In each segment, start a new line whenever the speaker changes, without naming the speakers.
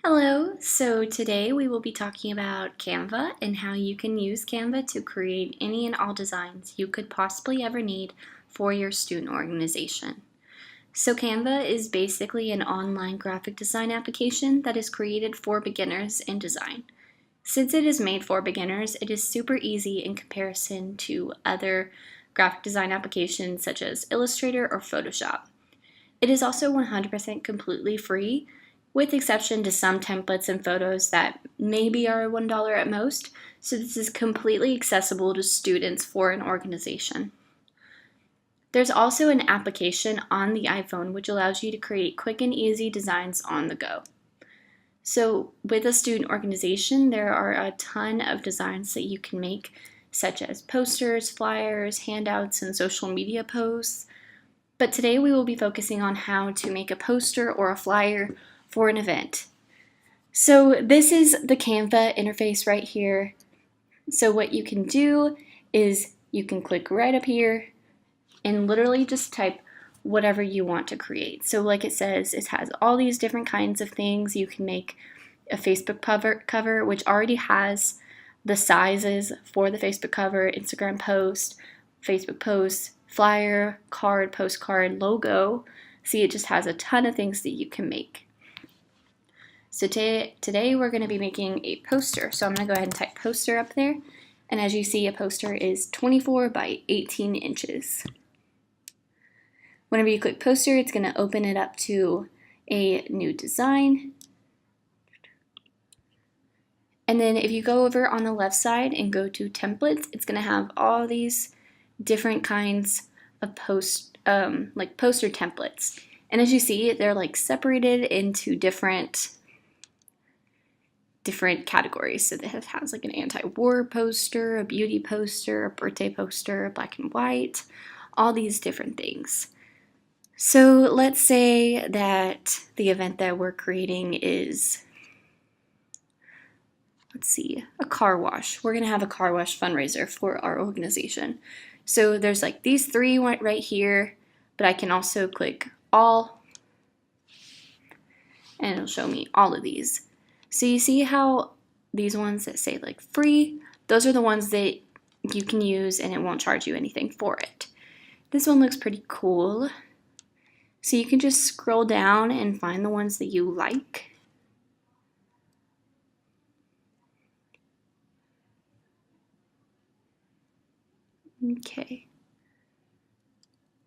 Hello, so today we will be talking about Canva and how you can use Canva to create any and all designs you could possibly ever need for your student organization. So Canva is basically an online graphic design application that is created for beginners in design. Since it is made for beginners, it is super easy in comparison to other graphic design applications such as Illustrator or Photoshop. It is also 100% completely free, with exception to some templates and photos that maybe are $1 at most, so this is completely accessible to students for an organization. There's also an application on the iPhone which allows you to create quick and easy designs on the go. So with a student organization, there are a ton of designs that you can make, such as posters, flyers, handouts, and social media posts. But today we will be focusing on how to make a poster or a flyer for an event. So this is the Canva interface right here. So what you can do is you can click right up here and literally just type whatever you want to create. So like it says, it has all these different kinds of things. You can make a Facebook cover, which already has the sizes for the Facebook cover, Instagram post, Facebook post, flyer, card, postcard, logo. See, it just has a ton of things that you can make. So today we're going to be making a poster. So I'm going to go ahead and type poster up there. And as you see, a poster is 24 by 18 inches. Whenever you click poster, it's going to open it up to a new design. And then if you go over on the left side and go to templates, it's going to have all these different kinds of poster templates. And as you see, they're like separated into different categories. So it has like an anti-war poster, a beauty poster, a birthday poster, a black and white, all these different things. So let's say that the event that we're creating is, a car wash. We're going to have a car wash fundraiser for our organization. So there's like these three right here, but I can also click all, and it'll show me all of these. So you see how these ones that say like free, those are the ones that you can use and it won't charge you anything for it. This one looks pretty cool. So you can just scroll down and find the ones that you like. Okay.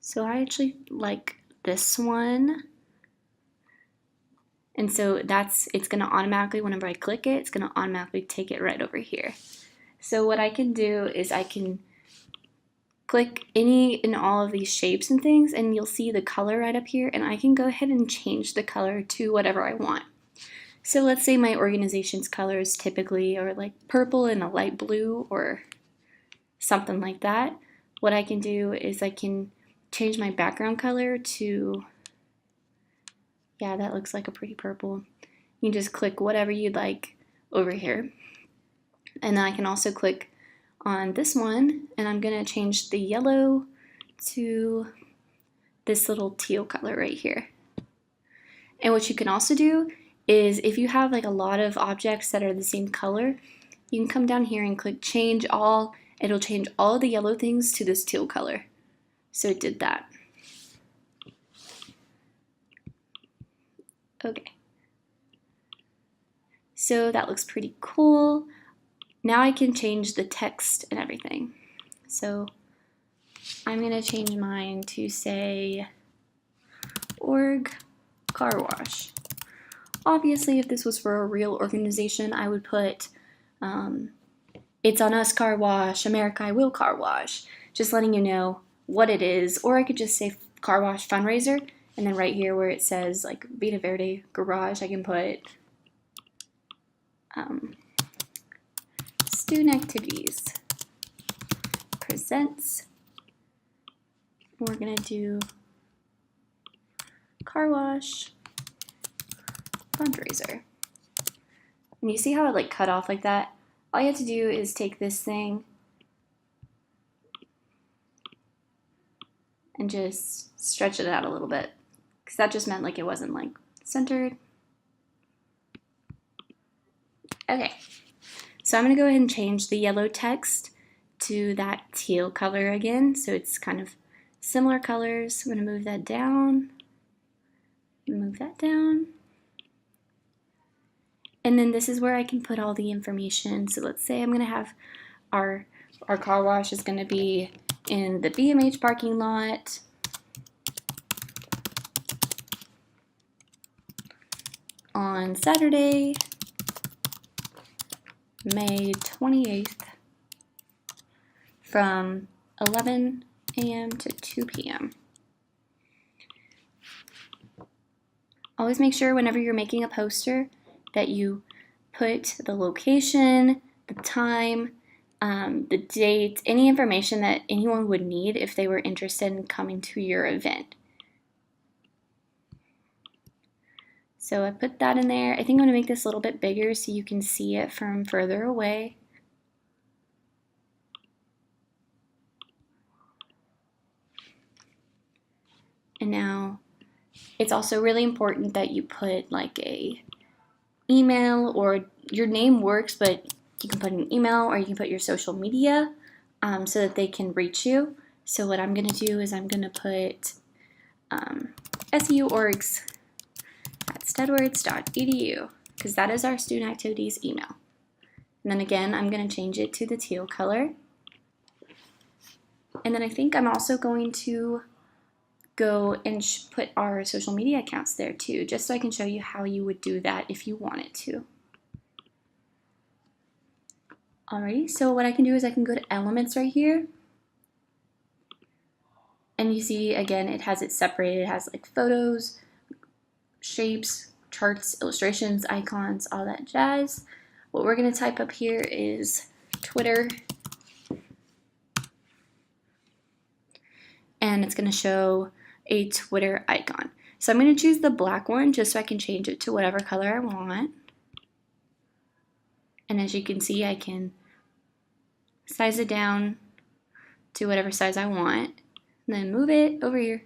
So I actually like this one. And so it's going to automatically, whenever I click it, it's going to automatically take it right over here. So what I can do is I can click any and all of these shapes and things, and you'll see the color right up here, and I can go ahead and change the color to whatever I want. So let's say my organization's colors typically are like purple and a light blue or something like that. What I can do is I can change my background color to, yeah, that looks like a pretty purple. You can just click whatever you'd like over here. And then I can also click on this one, and I'm going to change the yellow to this little teal color right here. And what you can also do is if you have like a lot of objects that are the same color, you can come down here and click change all. It'll change all of the yellow things to this teal color. So it did that. Okay. So that looks pretty cool. Now I can change the text and everything. So I'm going to change mine to say org car wash. Obviously, if this was for a real organization, I would put it's on us car wash, America I will car wash, just letting you know what it is. Or I could just say car wash fundraiser, and then right here where it says like Vita Verde garage, I can put student activities presents. We're gonna do car wash fundraiser. And you see how it like cut off like that? All you have to do is take this thing and just stretch it out a little bit, because that just meant like it wasn't like centered. Okay, so I'm going to go ahead and change the yellow text to that teal color again, so it's kind of similar colors. I'm going to move that down, and then this is where I can put all the information. So let's say I'm going to have our car wash is going to be in the BMH parking lot on Saturday, May 28th from 11 a.m. to 2 p.m. Always make sure whenever you're making a poster that you put the location, the time, the date, any information that anyone would need if they were interested in coming to your event. So I put that in there. I think I'm going to make this a little bit bigger so you can see it from further away. And now it's also really important that you put like a email, or your name works, but you can put an email or you can put your social media so that they can reach you. So what I'm going to do is I'm going to put suorgs@steadwards.edu because that is our student activities email. And then again, I'm going to change it to the teal color. And then I think I'm also going to go and put our social media accounts there too, just so I can show you how you would do that if you wanted to. Alrighty, so what I can do is I can go to elements right here. And you see, again, it has it separated. It has like photos, shapes, charts, illustrations, icons, all that jazz. What we're going to type up here is Twitter. And it's going to show a Twitter icon. So I'm going to choose the black one just so I can change it to whatever color I want. And as you can see, I can size it down to whatever size I want, and then move it over here.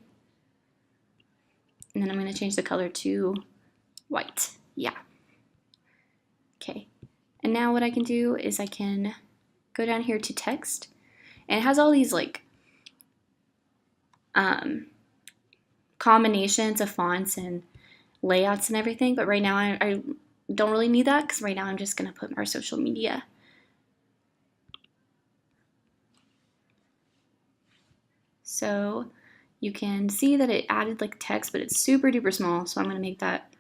And then I'm going to change the color to white. Yeah. Okay. And now what I can do is I can go down here to text, and it has all these like combinations of fonts and layouts and everything, but right now I don't really need that because right now I'm just going to put our social media. So you can see that it added like text, but it's super duper small, so I'm going to make that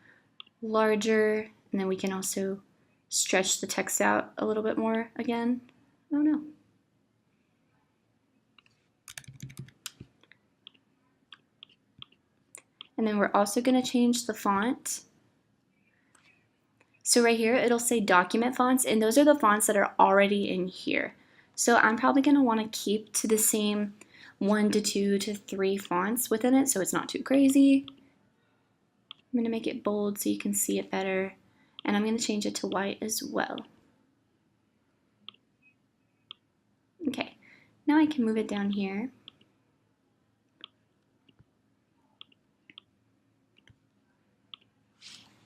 larger, and then we can also stretch the text out a little bit more again. Oh no. And then we're also going to change the font. So right here, it'll say document fonts, and those are the fonts that are already in here. So I'm probably going to want to keep to the same 1 to 2 to 3 fonts within it, so it's not too crazy. I'm going to make it bold so you can see it better, and I'm going to change it to white as well. Okay, now I can move it down here.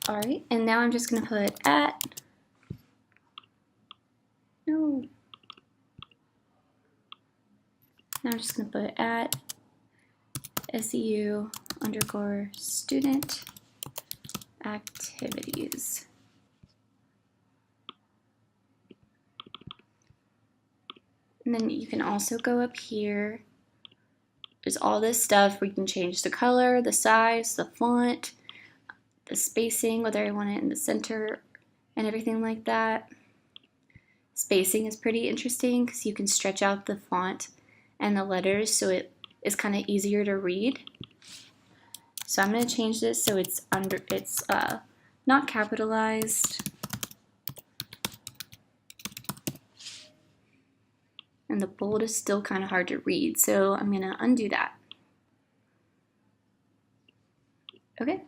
Alright, and now I'm just going to put no. Now I'm just going to put SEU_student activities. And then you can also go up here. There's all this stuff where you can change the color, the size, the font, the spacing, whether I want it in the center and everything like that. Spacing is pretty interesting because you can stretch out the font and the letters so it is kind of easier to read. So I'm going to change this so it's not capitalized. And the bold is still kind of hard to read, so I'm going to undo that. Okay.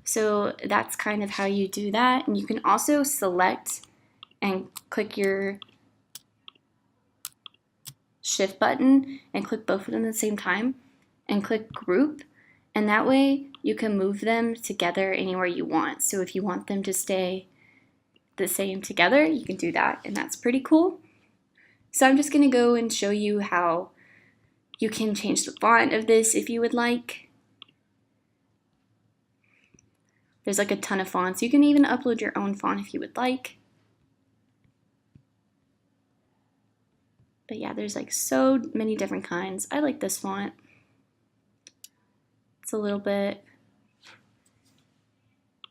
So that's kind of how you do that. And you can also select and click your shift button and click both of them at the same time and click group. And that way you can move them together anywhere you want. So if you want them to stay the same together, you can do that, and that's pretty cool. So I'm just going to go and show you how you can change the font of this if you would like. There's like a ton of fonts. You can even upload your own font if you would like. But yeah, there's like so many different kinds. I like this font. It's a little bit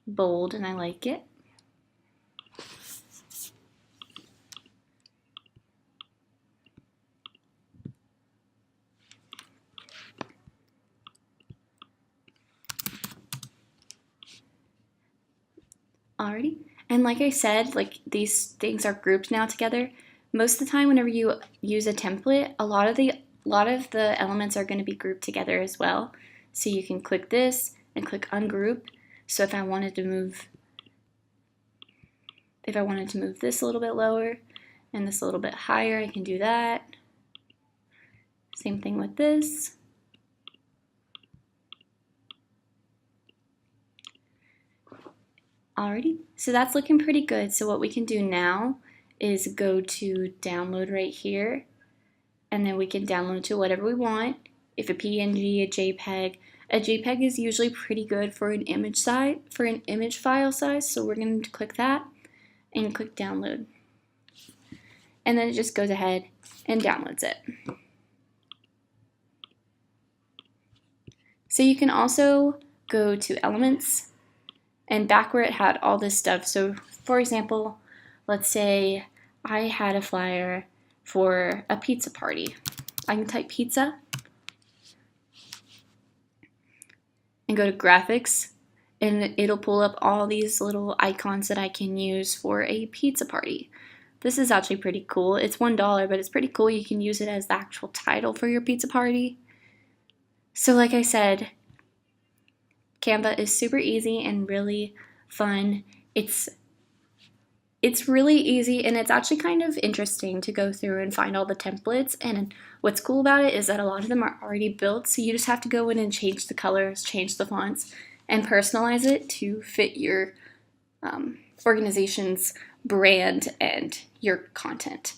bold and I like it. Alrighty. And like I said, like these things are grouped now together. Most of the time whenever you use a template, a lot of the elements are going to be grouped together as well. So you can click this and click ungroup. So if I wanted to move this a little bit lower and this a little bit higher, I can do that. Same thing with this. Alrighty, so that's looking pretty good. So what we can do now is go to download right here, and then we can download to whatever we want. If a PNG, a JPEG. A JPEG is usually pretty good for an image file size, so we're going to click that and click download. And then it just goes ahead and downloads it. So you can also go to elements, and back where it had all this stuff. So for example, let's say I had a flyer for a pizza party. I can type pizza and go to graphics, and it'll pull up all these little icons that I can use for a pizza party. This is actually pretty cool. It's $1, but it's pretty cool. You can use it as the actual title for your pizza party. So like I said, Canva is super easy and really fun. It's really easy, and it's actually kind of interesting to go through and find all the templates. And what's cool about it is that a lot of them are already built, so you just have to go in and change the colors, change the fonts, and personalize it to fit your organization's brand and your content.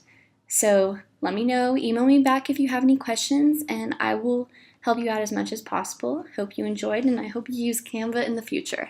So let me know, email me back if you have any questions, and I will help you out as much as possible. Hope you enjoyed, and I hope you use Canva in the future.